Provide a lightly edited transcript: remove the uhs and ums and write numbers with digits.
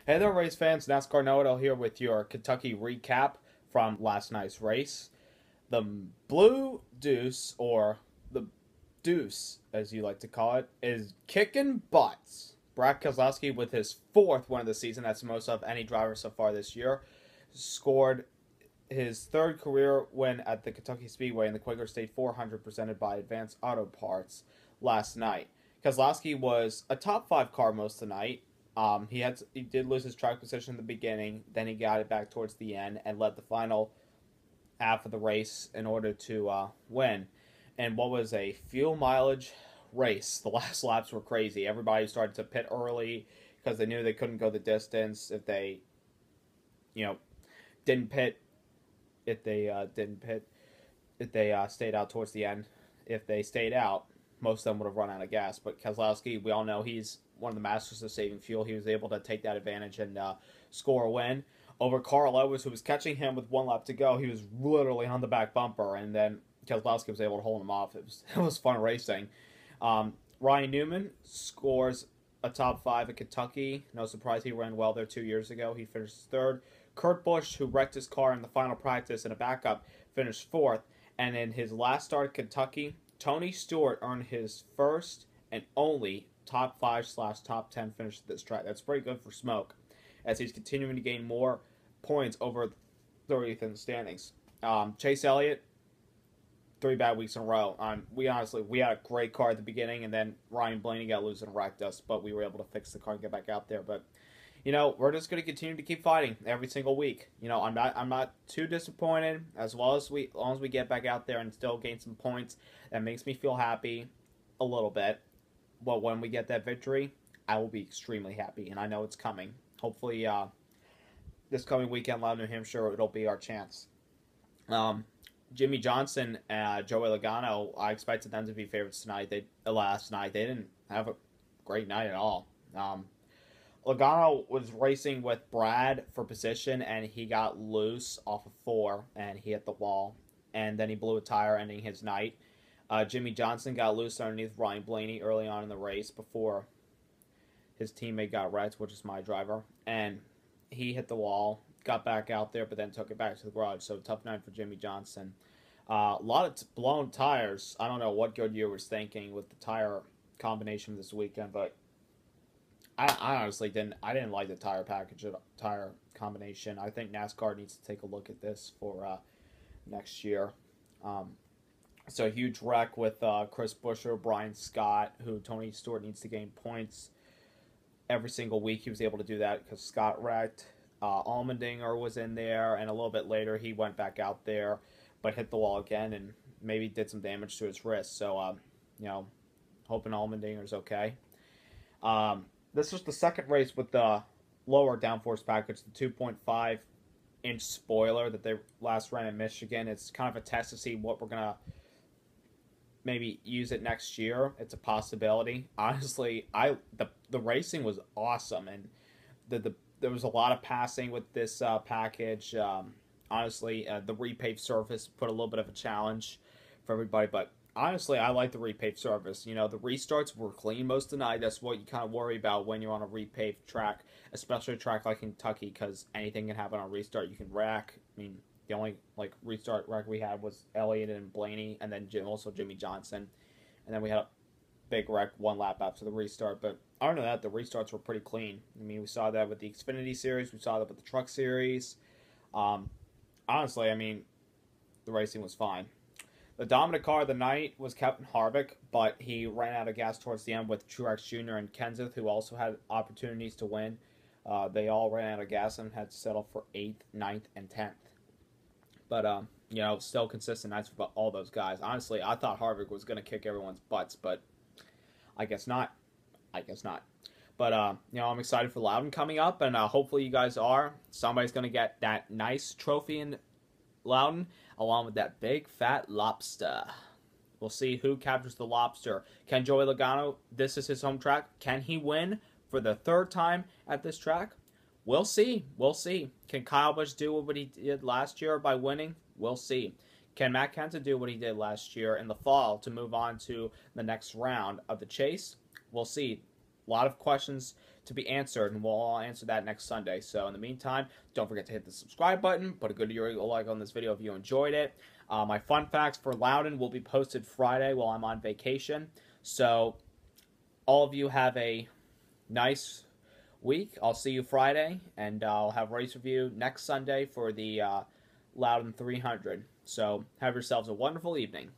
Hey there, race fans. NASCAR Know-It-All here with your Kentucky recap from last night's race. The Blue Deuce, or the Deuce, as you like to call it, is kicking butts. Brad Keselowski, with his fourth win of the season, that's the most of any driver so far this year, scored his third career win at the Kentucky Speedway in the Quaker State 400 presented by Advanced Auto Parts last night. Keselowski was a top five car most of the night. He did lose his track position in the beginning, then he got it back towards the end and led the final half of the race in order to win. And what was a fuel mileage race. The last laps were crazy. Everybody started to pit early because they knew they couldn't go the distance if they, you know, didn't pit. If they didn't pit, if they stayed out towards the end. If they stayed out, most of them would have run out of gas. But Keselowski, we all know he's one of the masters of saving fuel. He was able to take that advantage and score a win over Carl Lewis, who was catching him with one lap to go. He was literally on the back bumper, and then Keselowski was able to hold him off. It was fun racing. Ryan Newman scores a top five at Kentucky. No surprise, he ran well there 2 years ago. He finished third. Kurt Busch, who wrecked his car in the final practice in a backup, finished fourth. And in his last start at Kentucky, Tony Stewart earned his first and only top 5/top 10 finish at this track. That's pretty good for Smoke, as he's continuing to gain more points over 30th in the standings. Chase Elliott, 3 bad weeks in a row. We had a great car at the beginning, and then Ryan Blaney got loose and wrecked us, but we were able to fix the car and get back out there. But we're just going to continue to keep fighting every single week. I'm not too disappointed as long as we get back out there and still gain some points. That makes me feel happy a little bit. But when we get that victory, I will be extremely happy, and I know it's coming. Hopefully, this coming weekend, Loudon, New Hampshire, it'll be our chance. Jimmy Johnson and Joey Logano, I expected them to be favorites tonight. Last night they didn't have a great night at all. Logano was racing with Brad for position, and he got loose off of 4, and he hit the wall, and then he blew a tire, ending his night. Jimmy Johnson got loose underneath Ryan Blaney early on in the race before his teammate got wrecked, which is my driver, and he hit the wall, got back out there, but then took it back to the garage. So tough night for Jimmy Johnson. A lot of blown tires. I don't know what Goodyear was thinking with the tire combination this weekend, but I honestly didn't like the tire combination. I think NASCAR needs to take a look at this for next year. So a huge wreck with Chris Buescher, Brian Scott, who Tony Stewart needs to gain points every single week. He was able to do that because Scott wrecked. Allmendinger was in there, and a little bit later he went back out there, but hit the wall again and maybe did some damage to his wrist. So, hoping Allmendinger's okay. This was the second race with the lower downforce package, the 2.5-inch spoiler that they last ran in Michigan. It's kind of a test to see what we're going to maybe use it next year. It's a possibility. Honestly, the racing was awesome, and there was a lot of passing with this package. Honestly, the repaved surface put a little bit of a challenge for everybody, but honestly, I like the repaved surface. The restarts were clean most of the night. That's what you kind of worry about when you're on a repaved track, especially a track like Kentucky, because anything can happen on a restart. You can wreck. I mean, the only restart wreck we had was Elliott and Blaney, and then also Jimmy Johnson, and then we had a big wreck 1 lap after the restart. But other than that, the restarts were pretty clean. I mean, we saw that with the Xfinity Series, we saw that with the Truck Series. Honestly, I mean, the racing was fine. The dominant car of the night was Kevin Harvick, but he ran out of gas towards the end with Truex Jr. and Kenseth, who also had opportunities to win. They all ran out of gas and had to settle for 8th, 9th, and 10th. But, still consistent nights for all those guys. Honestly, I thought Harvick was going to kick everyone's butts, but I guess not. But, I'm excited for Loudon coming up, and hopefully you guys are. Somebody's going to get that nice trophy in Loudon, along with that big, fat lobster. We'll see who captures the lobster. Can Joey Logano, this is his home track, can he win for the 3rd time at this track? We'll see. Can Kyle Busch do what he did last year by winning? We'll see. Can Matt Kenseth do what he did last year in the fall to move on to the next round of the chase? We'll see. A lot of questions to be answered, and we'll all answer that next Sunday. So in the meantime, don't forget to hit the subscribe button, put a good like on this video if you enjoyed it. My fun facts for Loudon will be posted Friday while I'm on vacation. So all of you have a nice week. I'll see you Friday, and I'll have race review next Sunday for the Loudon 300. So have yourselves a wonderful evening.